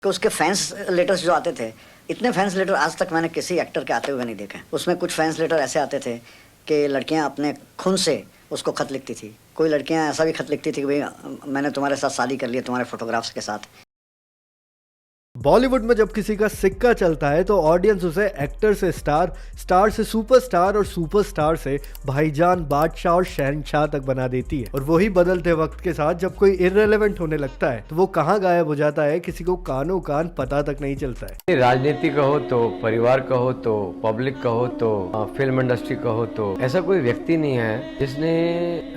कि उसके fans letters जो आते थे, इतने फैंस लेटर आज तक मैंने किसी एक्टर के आते हुए नहीं देखे। उसमें कुछ फैंस लेटर ऐसे आते थे कि लड़कियां अपने खून से उसको खत लिखती थी। कोई लड़कियां ऐसा भी खत लिखती थी कि भाई मैंने तुम्हारे साथ शादी कर ली है, तुम्हारे फोटोग्राफ्स के साथ। बॉलीवुड में जब किसी का सिक्का चलता है तो ऑडियंस उसे एक्टर से स्टार, स्टार से सुपरस्टार और सुपरस्टार से भाईजान, बादशाह और शहंशाह तक बना देती है। और वही बदलते वक्त के साथ जब कोई इररिलेवेंट होने लगता है तो वो कहाँ गायब हो जाता है, किसी को कानों कान पता तक नहीं चलता है। राजनीति कहो तो, परिवार कहो तो, पब्लिक कहो तो, फिल्म इंडस्ट्री कहो तो, ऐसा कोई व्यक्ति नहीं है जिसने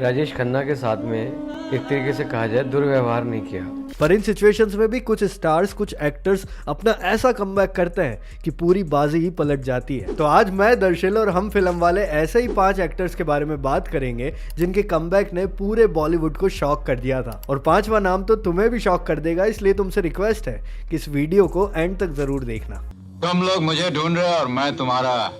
राजेश खन्ना के साथ में एक तरीके से कहा जाए दुर्व्यवहार नहीं किया। पर इन सिचुएशंस में भी कुछ स्टार्स, कुछ एक्टर्स अपना ऐसा कमबैक करते हैं कि पूरी बाजी ही पलट जाती है। तो आज मैं, दर्शिल और हम फिल्म वाले ऐसे ही 5 एक्टर्स के बारे में बात करेंगे जिनके कमबैक ने पूरे बॉलीवुड को शॉक कर दिया था। और 5वां नाम तो तुम्हें भी शॉक कर देगा, इसलिए तुमसे रिक्वेस्ट है कि इस वीडियो को एंड तक जरूर देखना। तुम लोग मुझे ढूंढ रहे हो और मैं तुम्हारा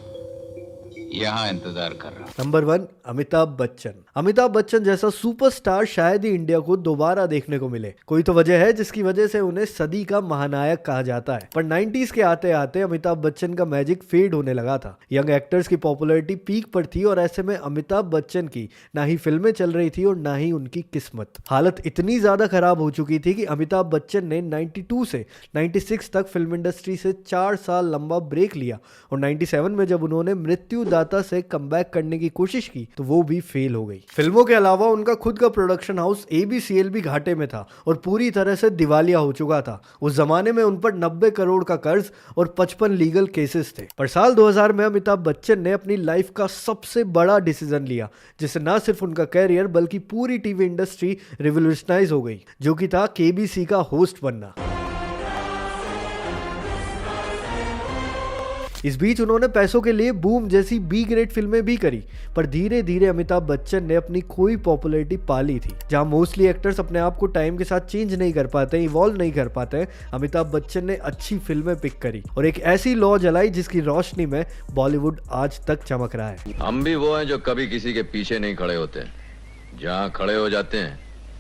यहाँ इंतजार कर रहा हूँ। नंबर 1, अमिताभ बच्चन। अमिताभ बच्चन जैसा सुपरस्टार शायद ही इंडिया को दोबारा देखने को मिले। कोई तो वजह है जिसकी वजह से उन्हें सदी का महानायक कहा जाता है। पर 90s के आते आते अमिताभ बच्चन का मैजिक फेड होने लगा था। यंग एक्टर्स की पॉपुलैरिटी पीक पर थी और ऐसे में अमिताभ बच्चन की ना ही फिल्में चल रही थी और ना ही उनकी किस्मत। हालत इतनी ज्यादा खराब हो चुकी थी कि अमिताभ बच्चन ने 92 से 96 तक फिल्म इंडस्ट्री से 4 साल लंबा ब्रेक लिया और 97 में जब उन्होंने मृत्युदाता से कमबैक करने की कोशिश की तो वो भी फेल हो गई। फिल्मों के अलावा उनका खुद का प्रोडक्शन हाउस ABCL भी घाटे में था और पूरी तरह से दिवालिया हो चुका था। उस जमाने में उन पर 90 करोड़ का कर्ज और 55 लीगल केसेस थे। पर साल 2000 में अमिताभ बच्चन ने अपनी लाइफ का सबसे बड़ा डिसीजन लिया जिससे न सिर्फ उनका कैरियर बल्कि पूरी टीवी इंडस्ट्री रिवोल्यूशनाइज हो गई, जो कि था KBC का होस्ट बनना। इस बीच उन्होंने पैसों के लिए बूम जैसी B ग्रेड फिल्में भी करी, पर धीरे धीरे अमिताभ बच्चन ने अपनी खोई पॉपुलैरिटी पा ली थी। जहां मोस्टली एक्टर्स अपने आप को टाइम के साथ चेंज नहीं कर पाते, इवॉल्व नहीं कर पाते, अमिताभ बच्चन ने अच्छी फिल्में पिक करी और एक ऐसी लौ जलाई जिसकी रोशनी में बॉलीवुड आज तक चमक रहा है। हम भी वो हैं जो कभी किसी के पीछे नहीं खड़े होते, जहाँ खड़े हो जाते हैं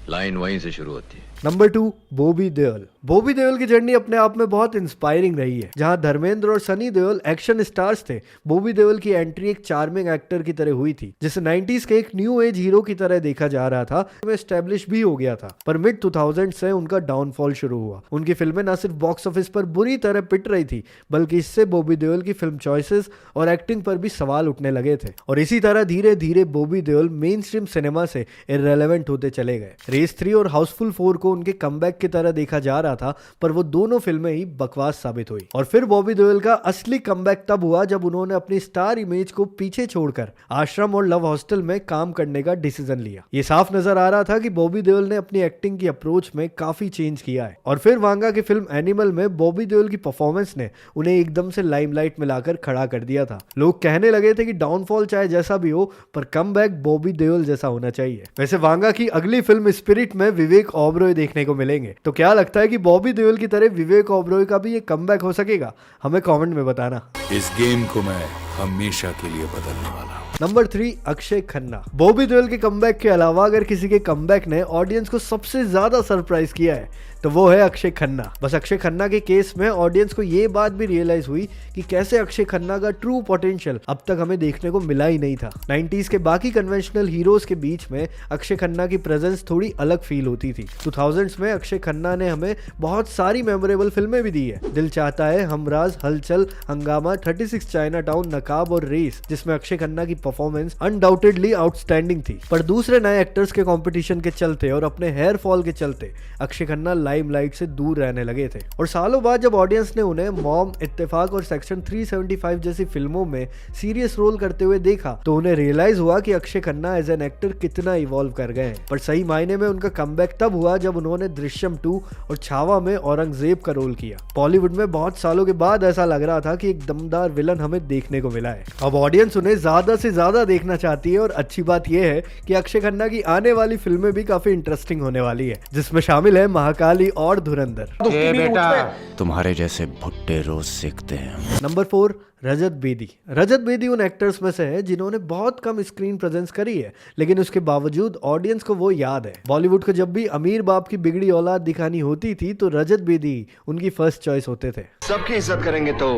लाइन वहीं से शुरू होती है। नंबर 2, बॉबी देओल। बॉबी देओल की जर्नी अपने आप में बहुत इंस्पायरिंग रही है। जहां धर्मेंद्र और सनी देओल एक्शन स्टार्स थे, बॉबी देओल की एंट्री एक चार्मिंग एक्टर की तरह हुई थी जिसे 90s के एक न्यू एज हीरो की तरह देखा जा रहा था। एस्टेब्लिश भी हो गया था, पर मिड 2000 से उनका डाउनफॉल शुरू हुआ। उनकी फिल्में न सिर्फ बॉक्स ऑफिस पर बुरी तरह पिट रही थी बल्कि इससे बॉबी देओल की फिल्म चॉइसेस और एक्टिंग पर भी सवाल उठने लगे थे। और इसी तरह धीरे धीरे Bobby Deol main stream cinema से इररिलेवेंट होते चले गए। रेस 3 और हाउसफुल 4 को उनके कमबैक की तरह देखा जा रहा था, पर वो दोनों फिल्में ही बकवास साबित हुई। और फिर बॉबी देओल का असली कमबैक तब हुआ जब उन्होंने अपनी स्टार इमेज को पीछे छोड़कर आश्रम और लव हॉस्टल में काम करने का डिसीजन लिया। ये साफ नजर आ रहा था कि बॉबी देओल ने अपनी एक्टिंग की अप्रोच में काफी चेंज किया है। और फिर वांगा की फिल्म एनिमल में बॉबी देओल की परफॉर्मेंस ने उन्हें एकदम से लाइमलाइट में लाकर खड़ा कर दिया था। लोग कहने लगे थे कि डाउनफॉल चाहे जैसा भी हो पर कमबैक बॉबी देओल जैसा होना चाहिए। वैसे वांगा की अगली फिल्म स्पिरिट में विवेक ओबरॉय देखने को मिलेंगे, तो क्या लगता है कि बॉबी देओल की तरह विवेक ओबरॉय का भी ये कमबैक हो सकेगा? हमें कमेंट में बताना। इस गेम को मैं हमेशा के लिए बदलने वाला हूँ। नंबर 3, अक्षय खन्ना। बॉबी देओल के कमबैक के अलावा अगर किसी के कमबैक ने ऑडियंस को सबसे ज्यादा सरप्राइज किया है तो वो है अक्षय खन्ना। बस अक्षय खन्ना के केस में ऑडियंस को ये बात भी रियलाइज हुई कि कैसे अक्षय खन्ना का ट्रू पोटेंशियल अब तक हमें देखने को मिला ही नहीं था। 90s के बाकी कन्वेंशनल हीरोज के बीच में अक्षय खन्ना की प्रेजेंस थोड़ी अलग फील होती थी। 2000s में अक्षय खन्ना ने हमें बहुत सारी मेमोरेबल फिल्में भी दी है। दिल चाहता है, हमराज, हलचल, हंगामा, 36 चाइना टाउन, नकाब और रेस, जिसमें अक्षय खन्ना की परफॉर्मेंस अनडाउटेडली आउटस्टैंडिंग थी। पर दूसरे नए एक्टर्स के कंपटीशन के चलते और अपने हेयर फॉल के चलते अक्षय खन्ना लाइमलाइट से दूर रहने लगे थे। और सालों बाद जब ऑडियंस ने उन्हें मॉम, इत्तेफाक और सेक्शन 375 जैसी फिल्मों में सीरियस रोल करते हुए देखा तो उन्हें रियलाइज हुआ कि Akshay Khanna as an actor कितना इवॉल्व कर गए हैं। पर सही मायने में उनका कमबैक तब हुआ जब उन्होंने दृश्यम 2 और छावा में औरंगजेब का रोल किया। बॉलीवुड में बहुत सालों के बाद ऐसा लग रहा था कि एक दमदार विलन हमें देखने को मिला है। अब ऑडियंस उन्हें ज्यादा से ज्यादा देखना चाहती है और अच्छी बात यह है कि अक्षय खन्ना की आने वाली फिल्में भी काफी इंटरेस्टिंग होने वाली है, जिसमें शामिल है महाकाली, बाली और धुरंधर। तुम्हारे जैसे भुट्टे रोज सीखते हैं। नंबर 4, रजत बेदी। रजत बेदी उन एक्टर्स में से है जिन्होंने बहुत कम स्क्रीन प्रेजेंस करी है, लेकिन उसके बावजूद ऑडियंस को वो याद है। बॉलीवुड को जब भी अमीर बाप की बिगड़ी औलाद दिखानी होती थी तो रजत बेदी उनकी फर्स्ट चॉइस होते थे। सबकी इज्जत करेंगे तो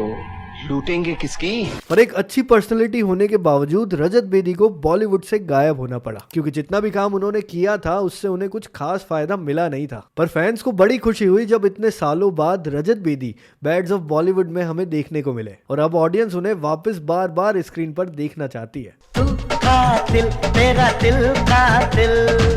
लूटेंगे किसकी? पर एक अच्छी पर्सनैलिटी होने के बावजूद रजत बेदी को बॉलीवुड से गायब होना पड़ा, क्योंकि जितना भी काम उन्होंने किया था उससे उन्हें कुछ खास फायदा मिला नहीं था। पर फैंस को बड़ी खुशी हुई जब इतने सालों बाद रजत बेदी बैड्स ऑफ बॉलीवुड में हमें देखने को मिले, और अब ऑडियंस उन्हें वापस बार बार स्क्रीन पर देखना चाहती है।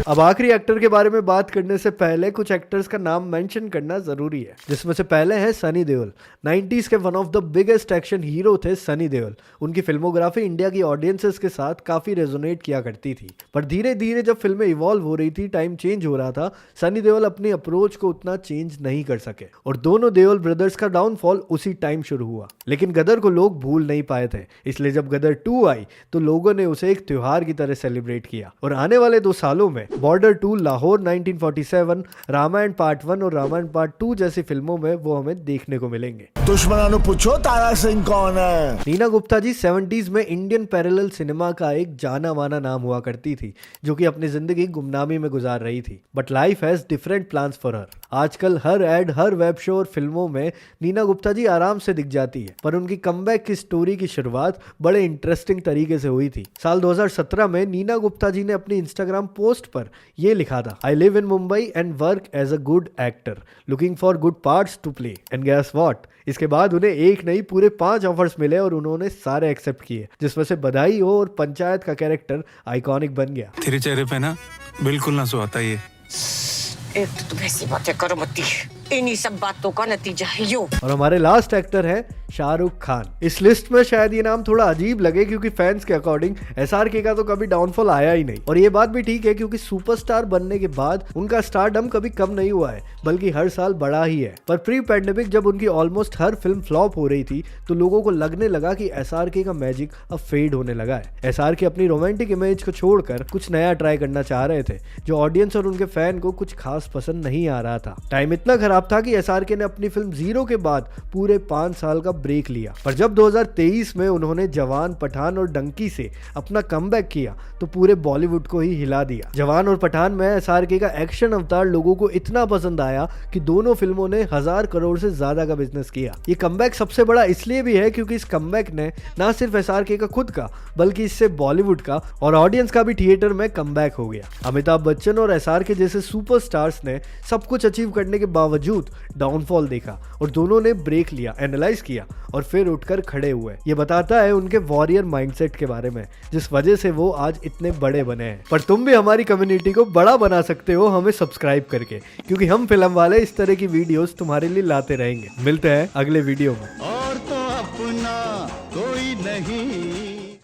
अब आखिरी एक्टर के बारे में बात करने से पहले कुछ एक्टर्स का नाम मेंशन करना जरूरी है, जिसमें से पहले है सनी देओल। 90s के one of the biggest action hero थे सनी देओल। उनकी फिल्मोग्राफी इंडिया की ऑडियंसेस के साथ काफी रेजोनेट किया करती थी, पर धीरे धीरे जब फिल्में इवॉल्व हो रही थी, टाइम चेंज हो रहा था, सनी देओल अपनी अप्रोच को उतना चेंज नहीं कर सके, और दोनों देओल ब्रदर्स का डाउनफॉल उसी टाइम शुरू हुआ। लेकिन गदर को लोग भूल नहीं पाए थे, इसलिए जब गदर 2 आई तो लोगों ने उसे एक त्योहार की तरह सेलिब्रेट किया। और आने वाले 2 सालों में बॉर्डर 2, लाहौर 1947, रामायण पार्ट 1 और रामायण पार्ट 2 जैसी फिल्मों में वो हमें देखने को मिलेंगे। दुश्मनों पूछो तारा सिंह कौन है। नीना गुप्ता जी 70s में इंडियन पैरेलल सिनेमा का एक जाना माना नाम हुआ करती थी, जो कि अपनी जिंदगी गुमनामी में गुजार रही थी। But life has different plans for her. आजकल हर एड, हर वेब शो और फिल्मों में नीना गुप्ता जी आराम से दिख जाती है, पर उनकी कमबैक की स्टोरी की शुरुआत बड़े इंटरेस्टिंग तरीके से हुई थी। साल 2017 में नीना गुप्ता जी ने अपनी इंस्टाग्राम पोस्ट पर यह लिखा था, I live in Mumbai and work as a good actor, looking for good parts to play, and guess what, इसके बाद उन्हें एक नहीं पूरे 5 ऑफर्स मिले और उन्होंने सारे एक्सेप्ट किए, जिसमें से बधाई हो और पंचायत का कैरेक्टर आइकॉनिक बन गया। तेरे चेहरे पे ना बिल्कुल ना सुहाता ये। एक तो तुम ऐसी बातें करो मत, इन्हीं सब बातों का नतीजा है यो। और हमारे लास्ट एक्टर है शाहरुख खान। इस लिस्ट में शायद ये नाम थोड़ा अजीब लगे, क्योंकि फैंस के अकॉर्डिंग SRK का तो कभी डाउनफॉल आया ही नहीं, और ये बात भी ठीक है, क्योंकि सुपरस्टार बनने के बाद उनका स्टारडम कभी कम नहीं हुआ है, बल्कि हर साल बढ़ा ही है। पर प्री पैंडेमिक जब उनकी ऑलमोस्ट हर फिल्म फ्लॉप हो रही थी तो लोगों को लगने लगा कि SRK का मैजिक अब फेड होने लगा है। SRK अपनी रोमांटिक इमेज को छोड़कर कुछ नया ट्राई करना चाह रहे थे, जो ऑडियंस और उनके फैन को कुछ खास पसंद नहीं आ रहा था। टाइम इतना खराब था कि SRK ने अपनी फिल्म जीरो के बाद पूरे 5 साल का ब्रेक लिया, पर जब 2023 में उन्होंने जवान, पठान और डंकी से अपना कमबैक किया तो पूरे बॉलीवुड को ही हिला दिया। जवान और पठान में SRK का एक्शन अवतार लोगों को इतना पसंद आया कि दोनों फिल्मों ने 1000 करोड़ से ज्यादा का बिजनेस किया। ये कमबैक सबसे बड़ा इसलिए भी है क्योंकि इस कमबैक ने ना सिर्फ SRK का खुद का, बल्कि इससे बॉलीवुड का और ऑडियंस का भी थिएटर में कमबैक हो गया। अमिताभ बच्चन और SRK जैसे सुपरस्टार्स ने सब कुछ अचीव करने के बावजूद डाउनफॉल देखा, और दोनों ने ब्रेक लिया, एनालाइज किया और फिर उठकर खड़े हुए। ये बताता है उनके वॉरियर माइंडसेट के बारे में, जिस वजह से वो आज इतने बड़े बने हैं। पर तुम भी हमारी कम्युनिटी को बड़ा बना सकते हो हमें सब्सक्राइब करके, क्योंकि हम फिल्म वाले इस तरह की वीडियोस तुम्हारे लिए लाते रहेंगे। मिलते हैं अगले वीडियो में। और तो अपना कोई नहीं।